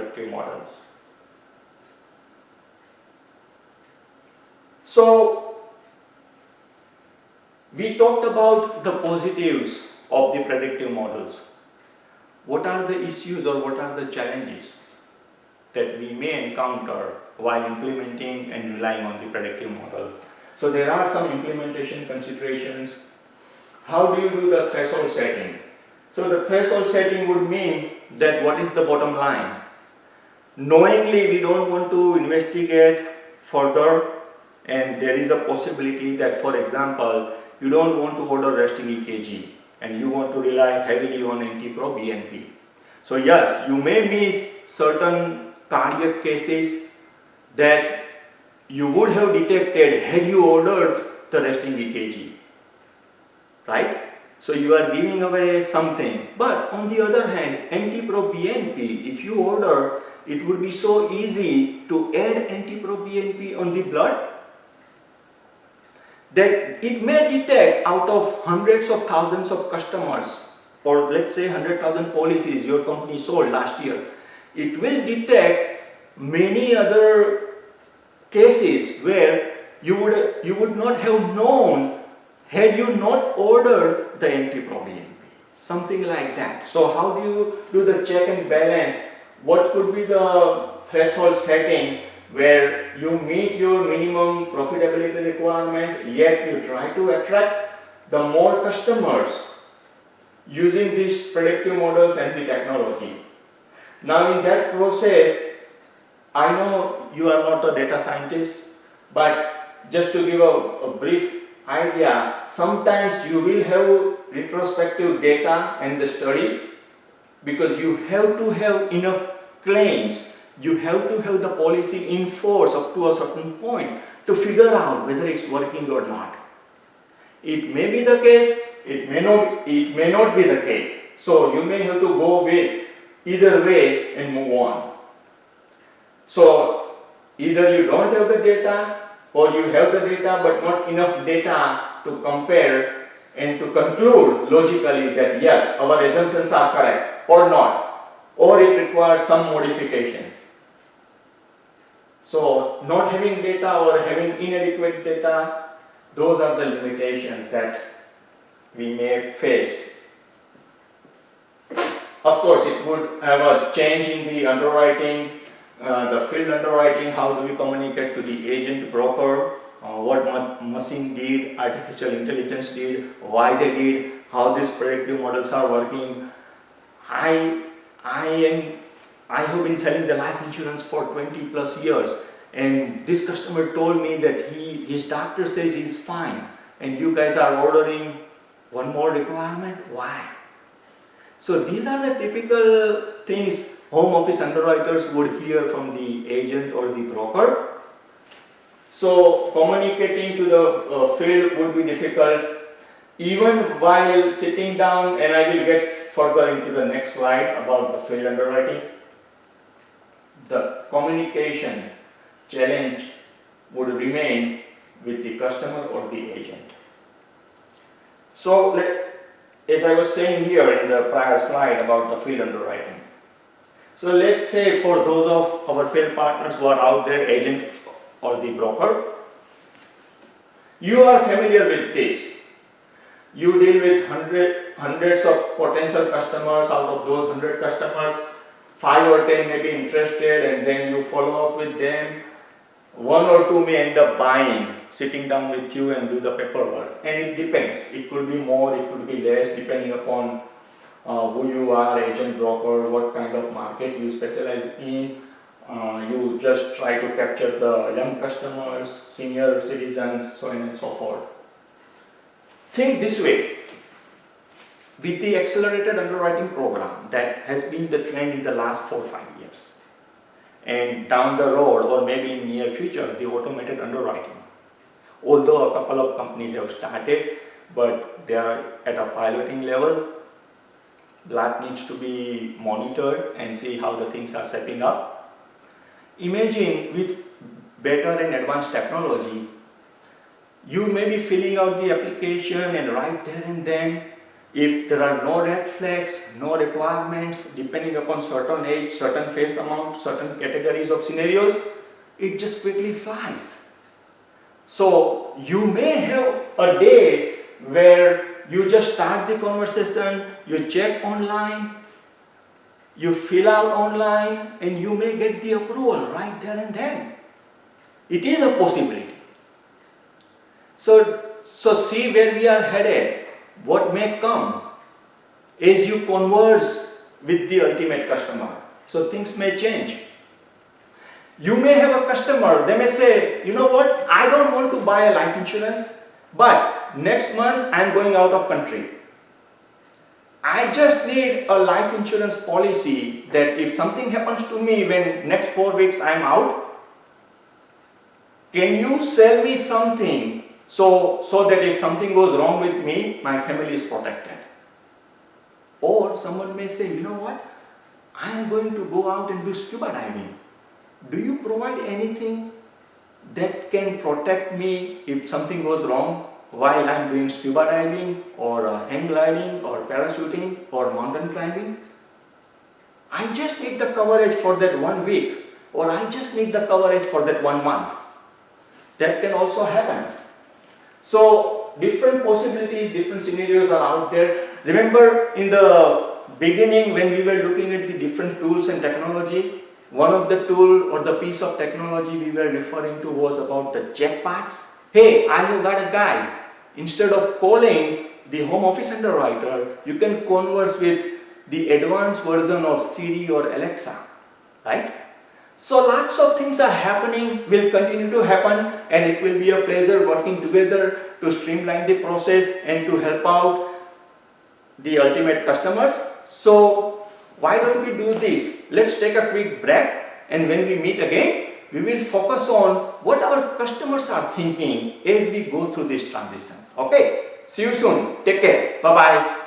predictive models. So we talked about the positives of the predictive models. What are the issues or what are the challenges that we may encounter while implementing and relying on the predictive model? So there are some implementation considerations. How do you do the threshold setting? So the threshold setting would mean that what is the bottom line? Knowingly we don't want to investigate further, and there is a possibility that, for example, you don't want to order resting EKG and you want to rely heavily on NT-proBNP. So yes, you may miss certain cardiac cases that you would have detected had you ordered the resting EKG, right? So you are giving away something. But on the other hand, NT-proBNP, if you order, it would be so easy to add NT-proBNP on the blood that it may detect out of hundreds of thousands of customers, or let's say 100,000 policies your company sold last year, it will detect many other cases where you would not have known had you not ordered the NT-proBNP, something like that. So how do you do the check and balance? What could be the threshold setting where you meet your minimum profitability requirement, yet you try to attract the more customers using these predictive models and the technology? Now in that process, I know you are not a data scientist, but just to give a brief idea, sometimes you will have retrospective data and the study, because you have to have enough claims, you have to have the policy in force up to a certain point to figure out whether it's working or not. It may be the case, it may not be the case. So you may have to go with either way and move on. So either you don't have the data, or you have the data but not enough data to compare and to conclude logically that yes, our assumptions are correct or not, or it requires some modifications. So not having data or having inadequate data, those are the limitations that we may face. Of course, it would have a change in the underwriting, the field underwriting. How do we communicate to the agent broker what machine did, artificial intelligence did, why they did, how these predictive models are working. I have been selling the life insurance for 20 plus years, and this customer told me that his doctor says he's fine, and you guys are ordering one more requirement. Why? So these are the typical things home office underwriters would hear from the agent or the broker. So communicating to the field would be difficult, even while sitting down, and I will get further into the next slide about the field underwriting. The communication challenge would remain with the customer or the agent. So as I was saying here in the prior slide about the field underwriting. So let's say for those of our field partners who are out there, agent or the broker, you are familiar with this. You deal with hundreds of potential customers. Out of those 100 customers, 5 or 10 may be interested, and then you follow up with them. 1 or 2 may end up buying, sitting down with you and do the paperwork. And it depends. It could be more, it could be less, depending upon who you are, agent, broker, what kind of market you specialize in. You just try to capture the young customers, senior citizens, so on and so forth. Think this way. With the accelerated underwriting program that has been the trend in the last 4 or 5 years, and down the road or maybe in near future, the automated underwriting, although a couple of companies have started, but they are at a piloting level, that needs to be monitored and see how the things are setting up. Imagine with better and advanced technology, you may be filling out the application and right there and then If there are no red flags, no requirements, depending upon certain age, certain face amount, certain categories of scenarios, it just quickly flies. So you may have a day where you just start the conversation, you check online, you fill out online, and you may get the approval right there and then. It is a possibility. So see where we are headed, what may come as you converse with the ultimate customer. So things may change. You may have a customer, they may say, you know what, I don't want to buy a life insurance, but next month I am going out of country. I just need a life insurance policy that if something happens to me when next 4 weeks I am out, can you sell me something so that if something goes wrong with me, my family is protected? Or someone may say, you know what, I am going to go out and do scuba diving. Do you provide anything that can protect me if something goes wrong while I am doing scuba diving or hang gliding or parachuting or mountain climbing? I just need the coverage for that 1 week, or I just need the coverage for that 1 month. That can also happen. So different possibilities, different scenarios are out there. Remember in the beginning when we were looking at the different tools and technology, one of the tool or the piece of technology we were referring to was about the chatbots. Hey, I have got a guy. Instead of calling the home office underwriter, you can converse with the advanced version of Siri or Alexa, right? So lots of things are happening, will continue to happen, and it will be a pleasure working together to streamline the process and to help out the ultimate customers. So why don't we do this? Let's take a quick break, and when we meet again, we will focus on what our customers are thinking as we go through this transition. Okay, see you soon. Take care. Bye-bye.